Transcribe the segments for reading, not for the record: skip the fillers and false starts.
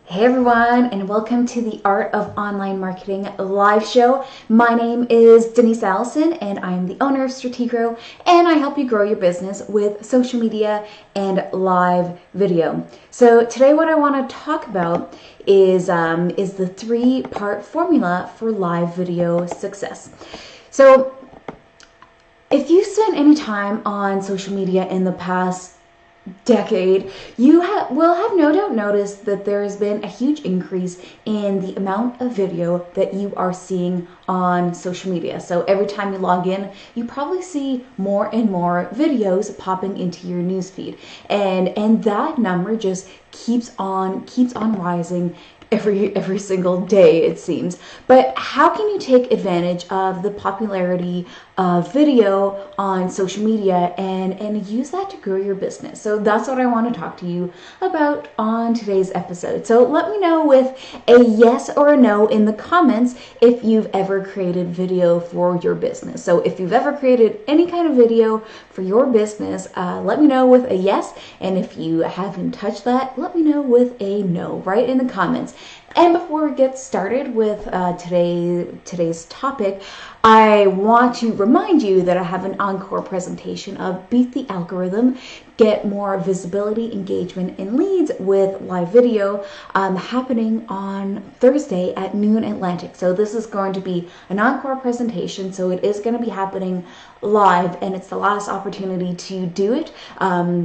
Hey everyone, and welcome to the Art of Online Marketing live show. My name is Denise Allison, and I'm the owner of Strategro, and I help you grow your business with social media and live video. So today, what I want to talk about is the three-part formula for live video success. So, if you spent any time on social media in the past decade, you will have no doubt noticed that there has been a huge increase in the amount of video that you are seeing on social media. So every time you log in, you probably see more and more videos popping into your newsfeed, and that number just keeps on rising every single day, it seems. But how can you take advantage of the popularity of video on social media and use that to grow your business? So that's what I want to talk to you about on today's episode. So let me know with a yes or a no in the comments if you've ever created video for your business. So if you've ever created any kind of video for your business, let me know with a yes. And if you haven't touched that, let me know with a no right in the comments. And before we get started with today's topic, I want to remind you that I have an encore presentation of Beat the Algorithm, Get More Visibility, Engagement, and Leads with live video happening on Thursday at noon Atlantic. So this is going to be an encore presentation, so it is going to be happening live, and it's the last opportunity to do it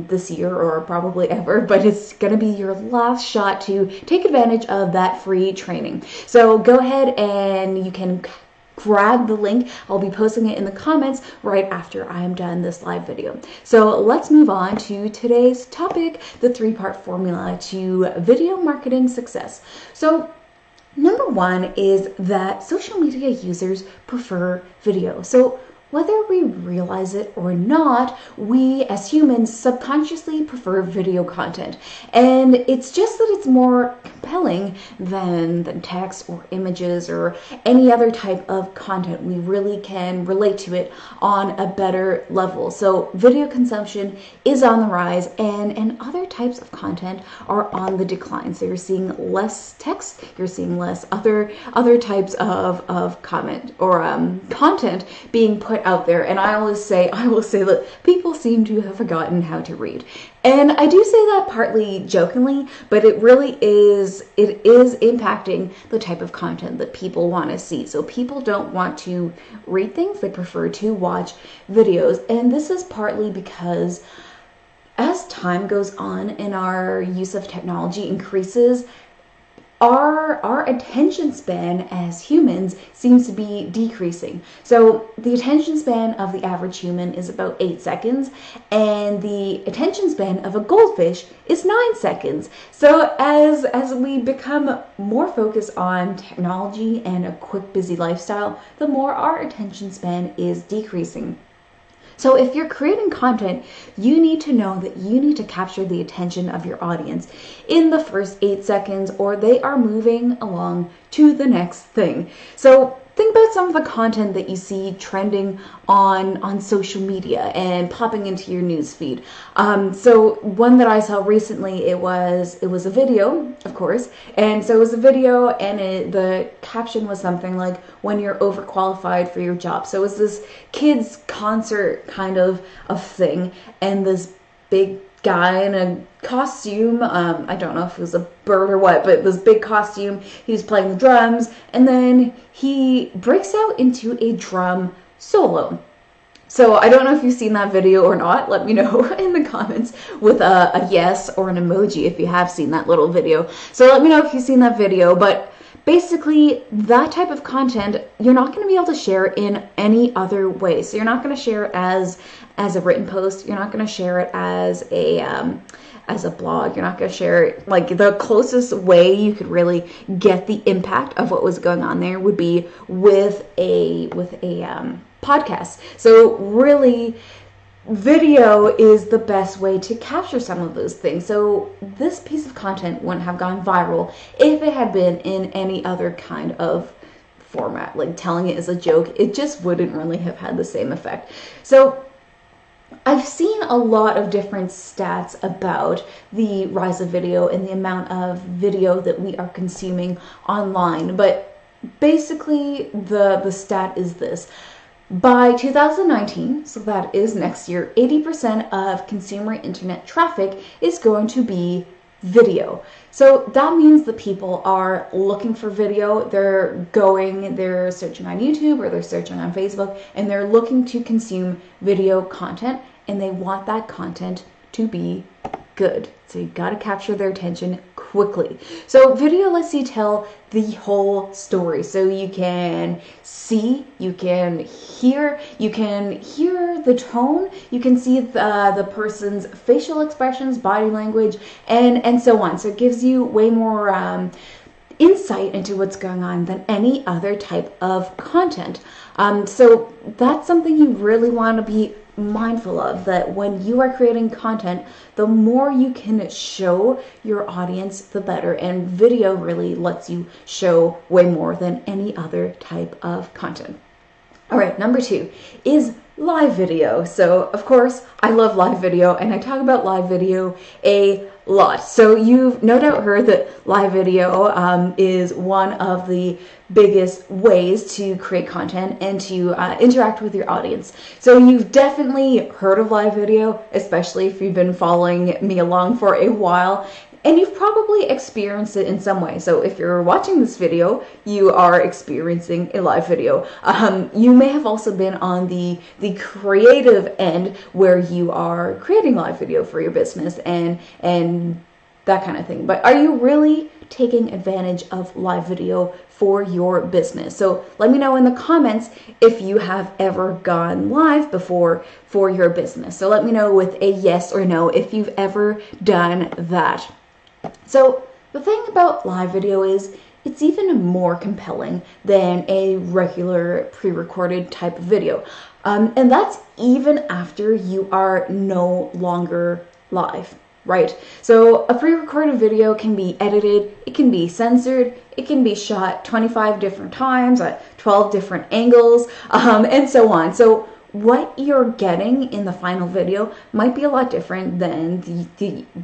this year or probably ever, but it's going to be your last shot to take advantage of that free training. So go ahead and you can grab the link. I'll be posting it in the comments right after I am done this live video. So let's move on to today's topic, the three-part formula to video marketing success. So number one is that social media users prefer video. So whether we realize it or not, we as humans subconsciously prefer video content. And it's just that it's more compelling than text or images or any other type of content. We really can relate to it on a better level. So video consumption is on the rise, and other types of content are on the decline. So you're seeing less text, you're seeing less other types of comment or content being put out there. And I will say that people seem to have forgotten how to read. And I do say that partly jokingly, but it is impacting the type of content that people want to see. So people don't want to read things, they prefer to watch videos. And this is partly because as time goes on and our use of technology increases, our attention span as humans seems to be decreasing. So the attention span of the average human is about 8 seconds, and the attention span of a goldfish is 9 seconds. So as we become more focused on technology and a quick, busy lifestyle, the more our attention span is decreasing. So if you're creating content, you need to know that you need to capture the attention of your audience in the first 8 seconds, or they are moving along to the next thing. So think about some of the content that you see trending on social media and popping into your news feed. So one that I saw recently, it was a video, of course, and so it was a video, and the caption was something like, "When you're overqualified for your job." So it was this kids concert kind of thing, and this big guy in a costume, I don't know if it was a bird or what, but this big costume, he was playing the drums, and then he breaks out into a drum solo. So I don't know if you've seen that video or not. Let me know in the comments with a yes or an emoji if you have seen that little video. So let me know if you've seen that video, but basically, that type of content, you're not going to be able to share in any other way. So you're not going to share it as a written post. You're not going to share it as a blog. You're not going to share it. Like, the closest way you could really get the impact of what was going on there would be with a podcast. So really, video is the best way to capture some of those things. So this piece of content wouldn't have gone viral if it had been in any other kind of format, like telling it as a joke. It just wouldn't really have had the same effect. So I've seen a lot of different stats about the rise of video and the amount of video that we are consuming online, but basically the stat is this. By 2019, so that is next year, 80% of consumer internet traffic is going to be video. So that means that people are looking for video, they're searching on YouTube or they're searching on Facebook, and they're looking to consume video content, and they want that content to be good. So you got to capture their attention quickly. So video lets you tell the whole story. So you can see, you can hear the tone, you can see the person's facial expressions, body language, and so on. So it gives you way more insight into what's going on than any other type of content. So that's something you really want to be mindful of, that when you are creating content, the more you can show your audience, the better. And video really lets you show way more than any other type of content. All right, number 2 is live video. So of course, I love live video, and I talk about live video a lot. So you've no doubt heard that live video is one of the biggest ways to create content and to interact with your audience. So you've definitely heard of live video, especially if you've been following me along for a while. And you've probably experienced it in some way. So if you're watching this video, you are experiencing a live video. You may have also been on the creative end, where you are creating live video for your business and that kind of thing. But are you really taking advantage of live video for your business? So let me know in the comments if you have ever gone live before for your business. So let me know with a yes or no if you've ever done that. So the thing about live video is it's even more compelling than a regular pre-recorded type of video. And that's even after you are no longer live, right? So a pre-recorded video can be edited, it can be censored, it can be shot 25 different times at 12 different angles, and so on. So what you're getting in the final video might be a lot different than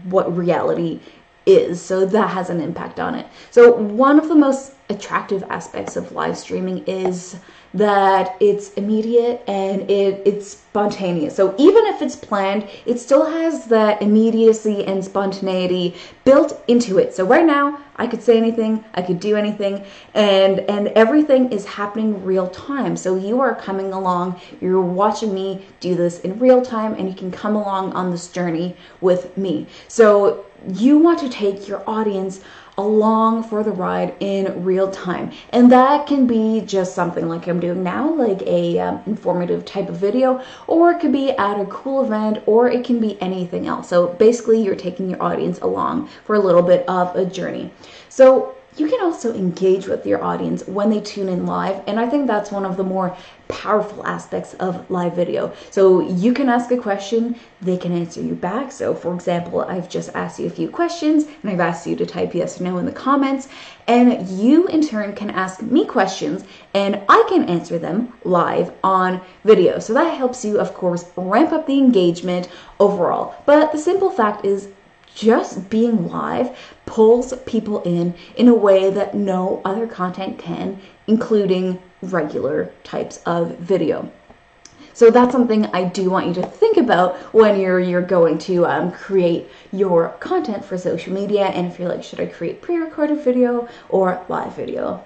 what reality is. So that has an impact on it. So one of the most attractive aspects of live streaming is that it's immediate and it's spontaneous. So even if it's planned, it still has that immediacy and spontaneity built into it. So right now, I could say anything, I could do anything, and everything is happening real time. So you are coming along, you're watching me do this in real time, and you can come along on this journey with me. So you want to take your audience along for the ride in real time, and that can be just something like I'm doing now, like a informative type of video, or it could be at a cool event, or it can be anything else. So basically you're taking your audience along for a little bit of a journey. So you can also engage with your audience when they tune in live, and I think that's one of the more powerful aspects of live video. So you can ask a question, they can answer you back. So for example, I've just asked you a few questions, and I've asked you to type yes or no in the comments, and you in turn can ask me questions, and I can answer them live on video. So that helps you, of course, ramp up the engagement overall. But the simple fact is, just being live pulls people in a way that no other content can, including regular types of video. So that's something I do want you to think about when you're going to create your content for social media. And if you're like, should I create pre-recorded video or live video?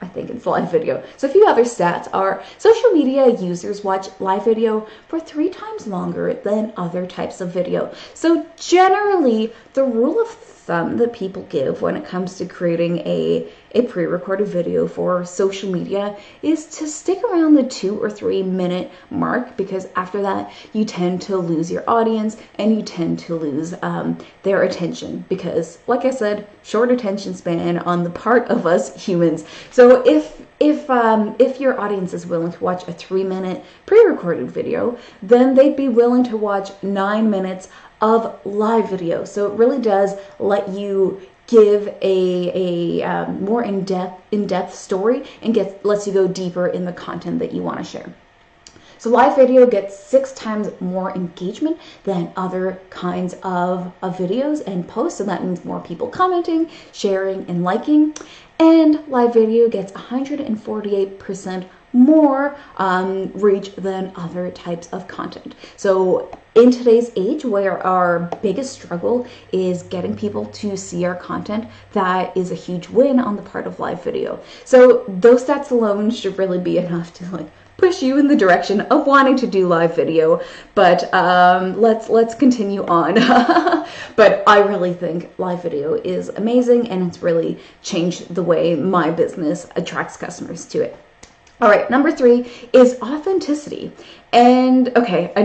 I think it's live video. So a few other stats are social media users watch live video for 3 times longer than other types of video. So generally, the rule of thumb that people give when it comes to creating a pre-recorded video for social media is to stick around the 2 or 3 minute mark, because after that you tend to lose your audience and you tend to lose their attention, because like I said, short attention span on the part of us humans. So if your audience is willing to watch a 3-minute pre-recorded video, then they'd be willing to watch 9 minutes of live video. So it really does let you give a more in-depth story and lets you go deeper in the content that you want to share. So live video gets 6 times more engagement than other kinds of videos and posts. And that means more people commenting, sharing, and liking. And live video gets 148% more reach than other types of content. So in today's age, where our biggest struggle is getting people to see our content, that is a huge win on the part of live video. So those stats alone should really be enough to push you in the direction of wanting to do live video. But let's continue on. But I really think live video is amazing, and it's really changed the way my business attracts customers to it. All right, number 3 is authenticity. And okay, I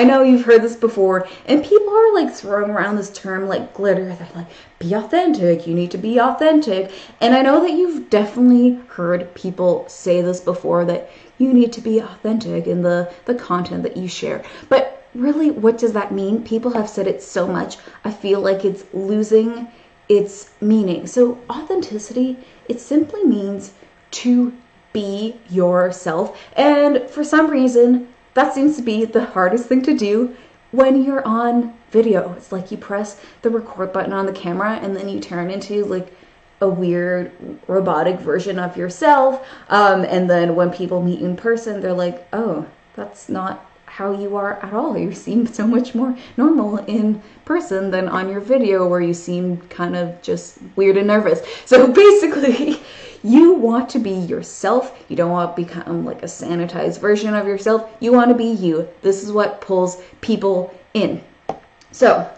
know you've heard this before, and people are throwing around this term like glitter. They're like, be authentic, you need to be authentic. And I know that you've definitely heard people say this before, that you need to be authentic in the content that you share. But really, what does that mean? People have said it so much, I feel like it's losing its meaning. So authenticity, it simply means to be yourself. And for some reason, that seems to be the hardest thing to do when you're on video. It's like you press the record button on the camera and then you turn into a weird robotic version of yourself. And then when people meet you in person, they're like, oh, that's not how you are at all. You seem so much more normal in person than on your video, where you seem kind of just weird and nervous. So basically, you want to be yourself. You don't want to become a sanitized version of yourself. You want to be you. This is what pulls people in. So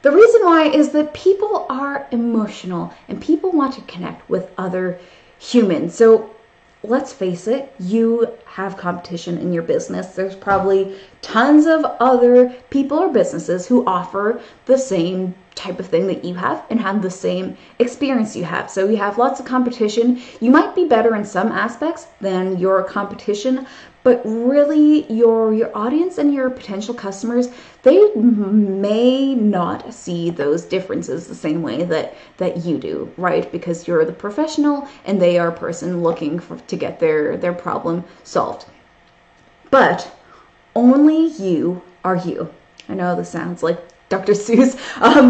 the reason why is that people are emotional and people want to connect with other humans. So let's face it, you have competition in your business. There's probably tons of other people or businesses who offer the same type of thing that you have and have the same experience you have. So you have lots of competition. You might be better in some aspects than your competition, but really your audience and your potential customers, they may not see those differences the same way that you do, right? Because you're the professional and they are a person looking to get their problem solved. But only you are you. I know this sounds like Dr. Seuss,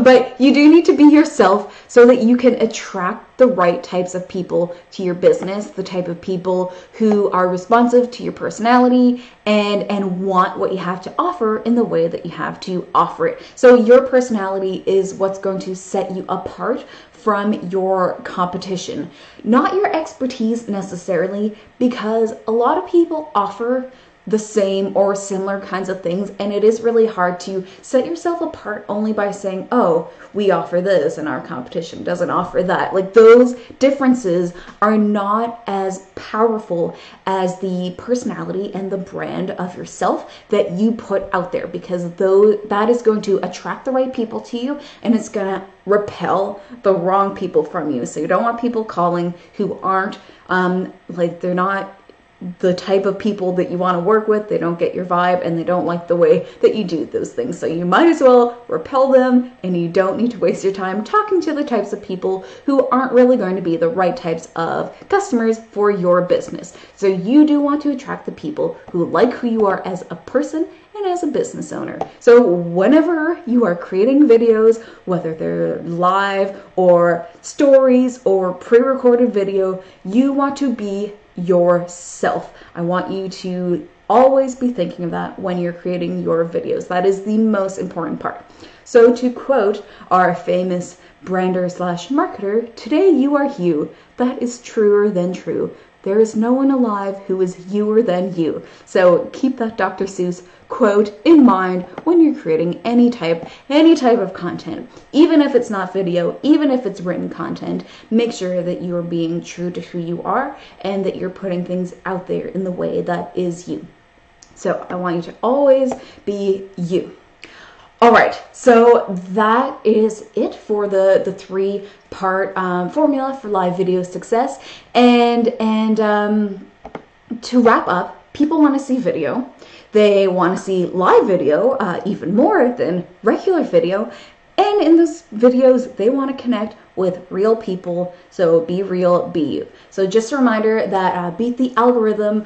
but you do need to be yourself so that you can attract the right types of people to your business, the type of people who are responsive to your personality and want what you have to offer in the way that you have to offer it. So your personality is what's going to set you apart from your competition, not your expertise necessarily, because a lot of people offer the same or similar kinds of things, and it is really hard to set yourself apart only by saying, oh, we offer this and our competition doesn't offer that. Those differences are not as powerful as the personality and the brand of yourself that you put out there, because that is going to attract the right people to you and it's going to repel the wrong people from you. So you don't want people calling who aren't they're not the type of people that you want to work with. They don't get your vibe and they don't like the way that you do those things. So you might as well repel them, and you don't need to waste your time talking to the types of people who aren't really going to be the right types of customers for your business. So you do want to attract the people who like who you are as a person and as a business owner. So whenever you are creating videos, whether they're live or stories or pre-recorded video, you want to be yourself. I want you to always be thinking of that when you're creating your videos. That is the most important part. So to quote our famous brander / marketer, today you are you. That is truer than true. There is no one alive who is youer than you. So keep that Dr. Seuss quote in mind when you're creating any type of content. Even if it's not video, even if it's written content, make sure that you are being true to who you are and that you're putting things out there in the way that is you. So I want you to always be you. All right, so that is it for the 3-part formula for live video success. And to wrap up, people want to see video. They want to see live video even more than regular video. And in those videos, they want to connect with real people. So be real, be you. So just a reminder that beat the algorithm.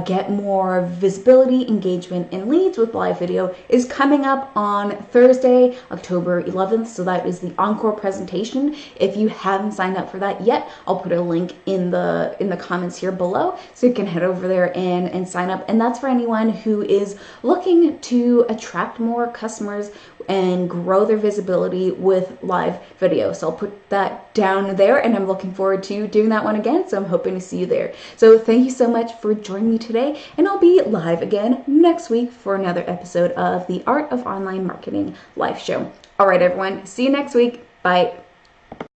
get more visibility, engagement, and leads with live video is coming up on Thursday, October 11th. So that is the encore presentation. If you haven't signed up for that yet, I'll put a link in the comments here below, so you can head over there and sign up. And that's for anyone who is looking to attract more customers and grow their visibility with live video. So I'll put that down there, and I'm looking forward to doing that one again. So I'm hoping to see you there. So thank you so much for joining me today, and I'll be live again next week for another episode of the Art of Online Marketing live show. All right, everyone, see you next week. Bye.